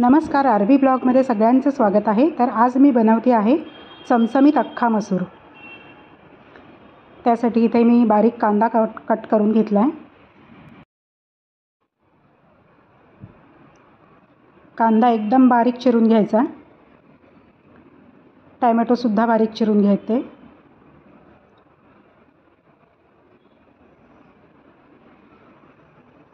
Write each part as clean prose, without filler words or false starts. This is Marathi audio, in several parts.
नमस्कार, आरबी ब्लॉगमध्ये सगळ्यांचं स्वागत आहे। तर आज मी बनवते आहे चमचमीत अख्खा मसूर। त्यासाठी इथे मी बारीक कांदा कट करून घेतला आहे। कांदा एकदम बारीक चिरून घ्यायचा। टोमॅटो सुद्धा बारीक चिरून घ्यायचे।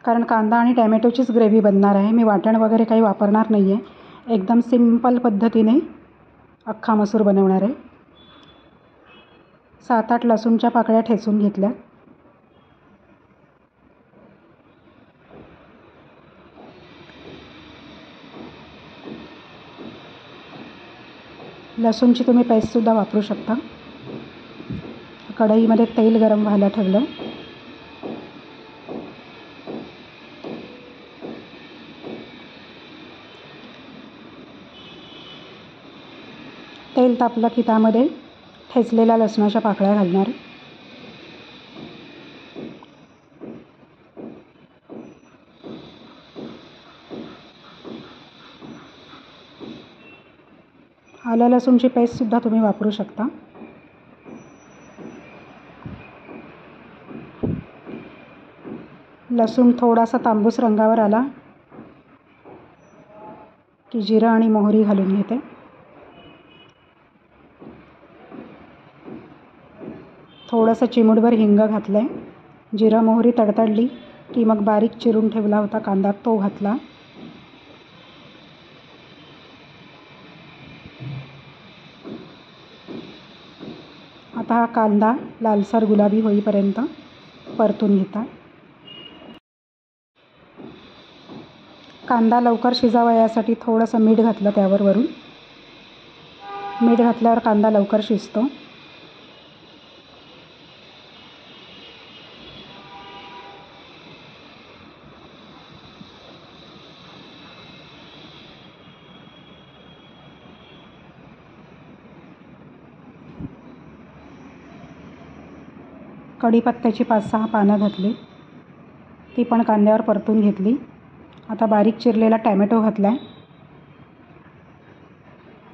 कारण कांदा आणि टोमॅटोचीच ग्रेव्ही बनणार आहे। मी वाटण वगैरे काही वापरणार नाही आहे। एकदम सिंपल पद्धतीने अख्खा मसूर बनवणार आहे। 7-8 लसूणच्या पाकळ्या ठेचून घेतल्या। लसूणची तुम्ही पेस्ट सुद्धा वापरू शकता। कढईमध्ये तेल गरम व्हायला ठेवलं। तेल तापलं की त्यामध्ये ठेचलेल्या लसणाच्या पाकळ्या घालणार। आलं लसूणची पेस्ट सुद्धा तुम्ही वापरू शकता। लसूण थोडासा तांबूस रंगावर आला की जिरं आणि मोहरी घालून घेते। थोडंसं चिमूटभर हिंग घातलं आहे। जिरं मोहरी तडतडली की मग बारीक चिरून ठेवला होता कांदा तो घातला। आता हा कांदा लालसर गुलाबी होईपर्यंत परतून घेता। कांदा लवकर शिजावा यासाठी थोडंसं मीठ घातलं त्यावर वरून। मीठ घातल्यावर कांदा लवकर शिजतो। कढीपत्त्याची 5-6 पानं घातली। ती पण कांद्यावर परतून घेतली। आता बारीक चिरलेला टोमॅटो घातला आहे।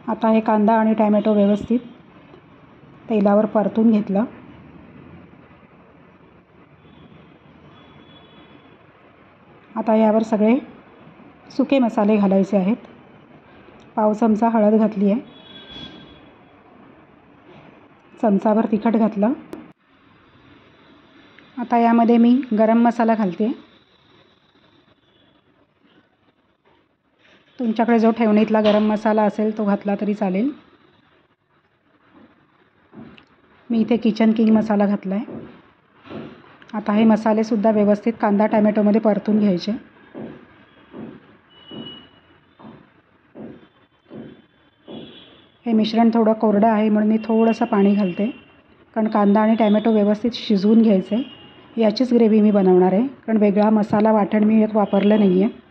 आता हे कांदा आणि टोमॅटो व्यवस्थित तेलावर परतून घेतलं। आता यावर सगळे सुके मसाले घालायचे आहेत। पाव चमचा हळद घातली आहे। चमचाभर तिखट घातलं। आता यामध्ये मी गरम मसाला घालते। तुमच्याकडे जो ठेवणीतला गरम मसाला असेल तो घातला तरी चालेल। मी इथे किचन किंग मसाला घातला आहे। आता हे मसाले सुद्धा व्यवस्थित कांदा टोमॅटोमध्ये परतून घ्यायचे। हे मिश्रण थोडं कोरडं आहे म्हणून मी थोडंसं पाणी घालते। कारण कांदा आणि टोमॅटो व्यवस्थित शिजवून घ्यायचे। याचीच ग्रेव्ही मी बनवणार आहे। कारण वेगळा मसाला वाटण मी यात वापरलं नाही आहे।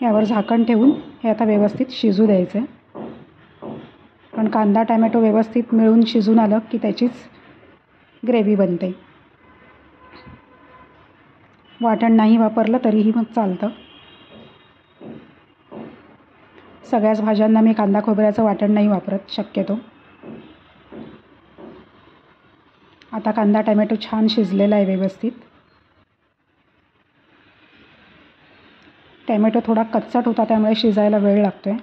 यावर झाकण ठेवून हे आता व्यवस्थित शिजू द्यायचं। पण कांदा टोमॅटो व्यवस्थित मिळून शिजून आलं की त्याचीच ग्रेव्ही बनते। वाटण नाही वापरलं तरीही मग चालतं। सगळ्याच भाज्यांना मी कांदा खोबऱ्याचं वाटण नाही वापरत शक्यतो। आता कांदा टोमॅटो छान शिजलेला आहे व्यवस्थित। टोमॅटो थोडा कच्चट होता त्यामुळे शिजायला वेळ लागतोय।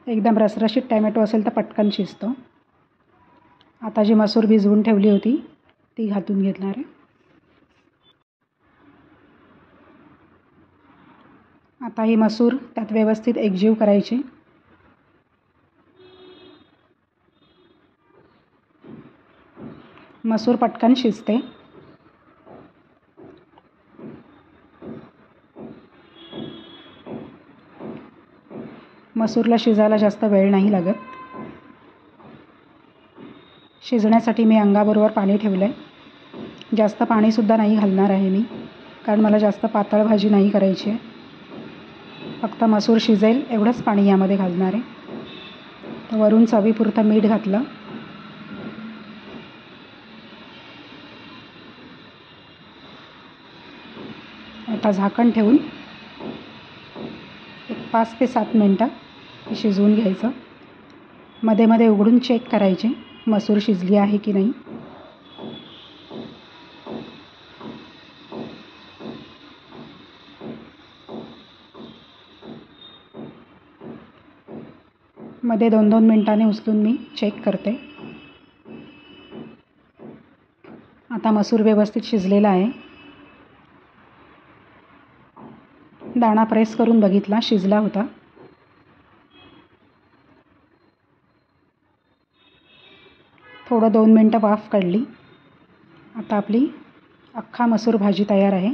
एकदम रसरशीत टोमॅटो असेल तर पटकन शिजतो। आता जी मसूर भिजवून ठेवली होती ती घालून घेणार आहे। आता ही मसूर त्यात व्यवस्थित एकजीव करायची। मसूर पटकन शिजते। मसूरला शिजायला जास्त वेळ नाही लागत। शिजण्यासाठी मी अंगाबरोबर पाणी ठेवलं आहे। जास्त पाणीसुद्धा नाही घालणार आहे मी, कारण मला जास्त पातळ भाजी नाही करायची आहे। फक्त मसूर शिजेल एवढंच पाणी यामध्ये घालणार आहे। वरून चवीपुरतं मीठ घातलं। आता झाकण ठेवून एक 5 ते 7 मिनटं शिजवून घ्यायचं. मध्ये मध्ये उघडून चेक करायचे मसूर शिजली आहे की नाही. मध्ये 2-2 मिनटांनी उचलून मी चेक करते. आता मसूर व्यवस्थित शिजलेला आहे. दाणा प्रेस करून बघितला, शिजला होता. थोडं 2 मिनटं वाफ काढली. आता आपली अख्खा मसूर भाजी तयार आहे.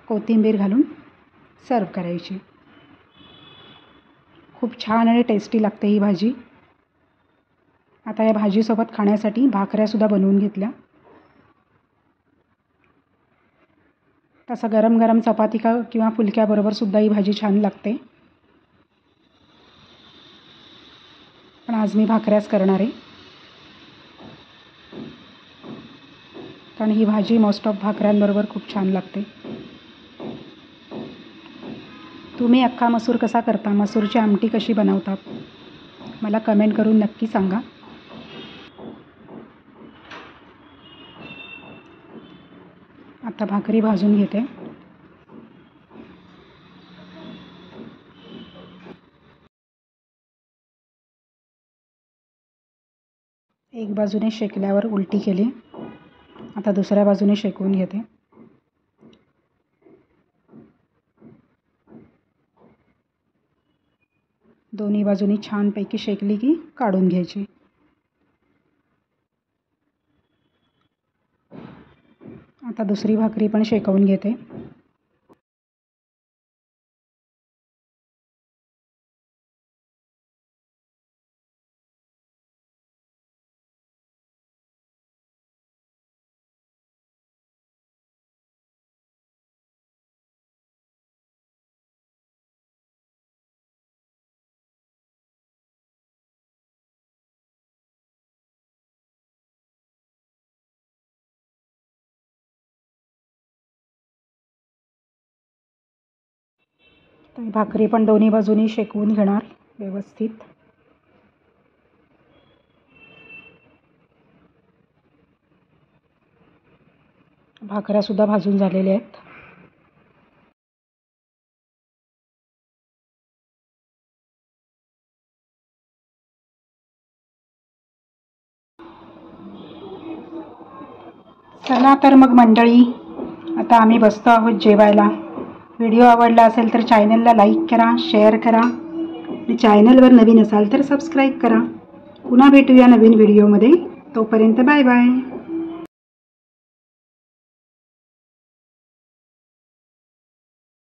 कोथिंबीर घालून सर्व करायची. खूप छान आणि टेस्टी लागते ही भाजी. आता या भाजीसोबत खाण्यासाठी भाकऱ्यासुद्धा बनवून घेतल्या. तसं गरम गरम चपाती किंवा फुलक्याबरोबर सुद्धा ही भाजी छान लागते. पण आज मी भाकऱ्याच करणार आहे, कारण ही भाजी मोस्ट ऑफ भाकऱ्यांबरोबर खूप छान लागते. तुम्ही अख्खा मसूर कसा करता, मसूरची आमटी कशी बनवतात, मला कमेंट करून नक्की सांगा. आता भाकरी भाजून घेते. एक बाजूने शेकल्यावर उलटी केली. आता दुसऱ्या बाजूने शेकवून घेते. दोन्ही बाजूनी छानपैकी शेकली की काढून घ्यायची. आता दुसरी भाकरी पण शेकवून घेते. तर भाकरी पण दोन्ही बाजूनी शेकवून घेणार व्यवस्थित. भाकऱ्यासुद्धा भाजून झालेल्या आहेत. चला तर मग मंडळी, आता आम्ही बसतो आहोत जेवायला. व्हिडिओ आवडला असेल तर चॅनलला लाईक करा, शेअर करा आणि चॅनलवर नवीन असाल तर सबस्क्राईब करा. पुन्हा भेटूया नवीन व्हिडिओमध्ये. तोपर्यंत बाय बाय.